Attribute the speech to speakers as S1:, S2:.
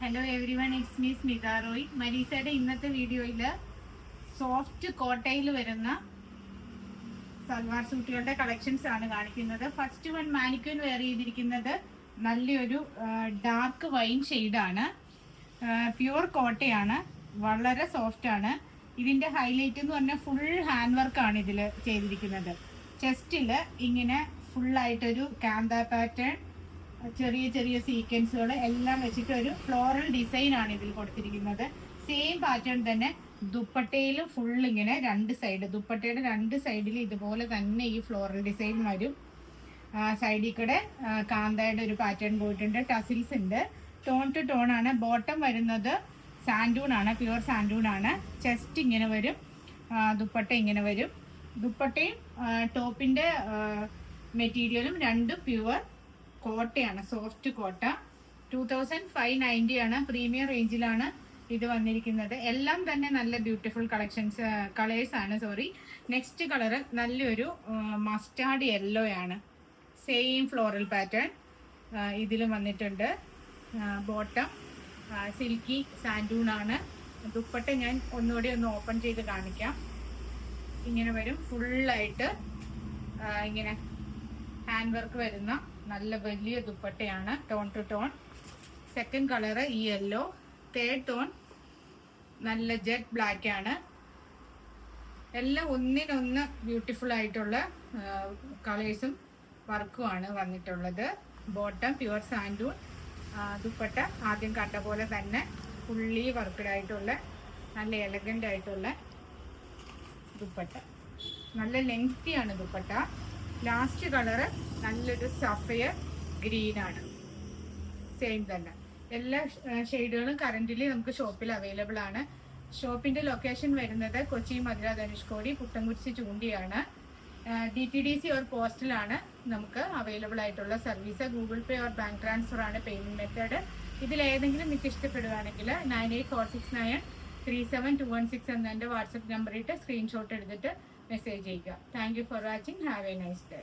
S1: Hello everyone, it's me Smitha Roy. മരീസയുടെ ഇന്നത്തെ വീഡിയോയിൽ സോഫ്റ്റ് കോട്ടയിൽ വരുന്ന സൽവാർ സൂട്ടുകളുടെ കളക്ഷൻസ് ആണ് കാണിക്കുന്നത്. ഫസ്റ്റ് വൺ മാനിക്യൂൻ വെയർ ചെയ്തിരിക്കുന്നത് നല്ലൊരു ഡാർക്ക് വൈൻ ഷെയ്ഡാണ്. പ്യുവർ കോട്ടയാണ്, വളരെ സോഫ്റ്റ് ആണ്. ഇതിൻ്റെ ഹൈലൈറ്റ് എന്ന് പറഞ്ഞാൽ ഫുൾ ഹാൻഡ് വർക്കാണ് ഇതിൽ ചെയ്തിരിക്കുന്നത്. ചെസ്റ്റിൽ ഇങ്ങനെ ഫുള്ളായിട്ടൊരു കാന്ത പാറ്റേൺ, ചെറിയ ചെറിയ സീക്വൻസുകൾ എല്ലാം വെച്ചിട്ട് ഒരു ഫ്ലോറൽ ഡിസൈൻ ആണ് ഇതിൽ കൊടുത്തിരിക്കുന്നത്. സെയിം പാറ്റേൺ തന്നെ ദുപ്പട്ടയിലും ഫുൾ ഇങ്ങനെ രണ്ട് സൈഡ്, ദുപ്പട്ടയുടെ രണ്ട് സൈഡിൽ ഇതുപോലെ തന്നെ ഈ ഫ്ലോറൽ ഡിസൈൻ വരും. സൈഡിൽ കൂടെ കാന്തയുടെ ഒരു പാറ്റേൺ പോയിട്ടുണ്ട്. ടസിൽസ് ഉണ്ട്. ടോൺ ടു ടോൺ ആണ്. ബോട്ടം വരുന്നത് സാൻഡൂൺ ആണ്, പ്യുവർ സാൻഡൂൺ ആണ്. ചെസ്റ്റ് ഇങ്ങനെ വരും, ദുപ്പട്ട ഇങ്ങനെ വരും. ദുപ്പട്ടയും ടോപ്പിൻ്റെ മെറ്റീരിയലും രണ്ടും പ്യുവർ കോട്ടയാണ്, സോഫ്റ്റ് കോട്ട. 2590 ആണ്. പ്രീമിയം റേഞ്ചിലാണ് ഇത് വന്നിരിക്കുന്നത്. എല്ലാം തന്നെ നല്ല ബ്യൂട്ടിഫുൾ കളേഴ്സ് ആണ്. നെക്സ്റ്റ് കളറ് നല്ലൊരു മസ്റ്റാർഡ് യെല്ലോ ആണ്. സെയിം ഫ്ലോറൽ പാറ്റേൺ ഇതിലും വന്നിട്ടുണ്ട്. ബോട്ടം സിൽക്കി സാൻഡൂൺ ആണ്. ദുപ്പട്ട ഞാൻ ഒന്നുകൂടി ഒന്ന് ഓപ്പൺ ചെയ്ത് കാണിക്കാം. ഇങ്ങനെ വരും, ഫുള്ളായിട്ട് ഇങ്ങനെ ഹാൻഡ് വർക്ക് വരുന്ന നല്ല വലിയ ദുപ്പട്ടയാണ്. Tone to tone. Second colour ഈ യെല്ലോ. തേർഡ് ടോൺ നല്ല ജെറ്റ് ബ്ലാക്ക് ആണ്. എല്ലാം ഒന്നിനൊന്ന് ബ്യൂട്ടിഫുൾ ആയിട്ടുള്ള കളേഴ്സും വർക്കുമാണ് വന്നിട്ടുള്ളത്. Bottom pure സാൻഡൂൺ. ദുപ്പട്ട ആദ്യം കണ്ട പോലെ തന്നെ ഫുള്ളി വർക്ക്ഡ് ആയിട്ടുള്ള നല്ല എലഗൻ്റ് ആയിട്ടുള്ള ദുപ്പട്ട. നല്ല ലെങ്തിയാണ് ദുപ്പട്ട. ലാസ്റ്റ് കളറ് നല്ലൊരു സഫയർ ഗ്രീൻ ആണ്. സെയിം തന്നെ എല്ലാ ഷെയ്ഡുകളും കറന്റിലി നമുക്ക് ഷോപ്പിൽ അവൈലബിൾ ആണ്. ഷോപ്പിന്റെ ലൊക്കേഷൻ വരുന്നത് കൊച്ചി, മധുര, ധനുഷ്കോടി, പുത്തൻകുരിശ്, ചൂണ്ടിയാണ്. DTDC ഓർ പോസ്റ്റലാണ് നമുക്ക് അവൈലബിൾ ആയിട്ടുള്ള service. Google pay or bank transfer ആണ് പേയ്മെന്റ് മെത്തേഡ്. ഇതിലേതെങ്കിലും നിങ്ങൾക്ക് ഇഷ്ടപ്പെടുകയാണെങ്കിൽ 9846937216 എന്ന എൻ്റെ വാട്സപ്പ് നമ്പറിട്ട് സ്ക്രീൻഷോട്ട് എടുത്തിട്ട് മെസ്സേജ് ചെയ്യുക. Thank you for watching. Have A nice day.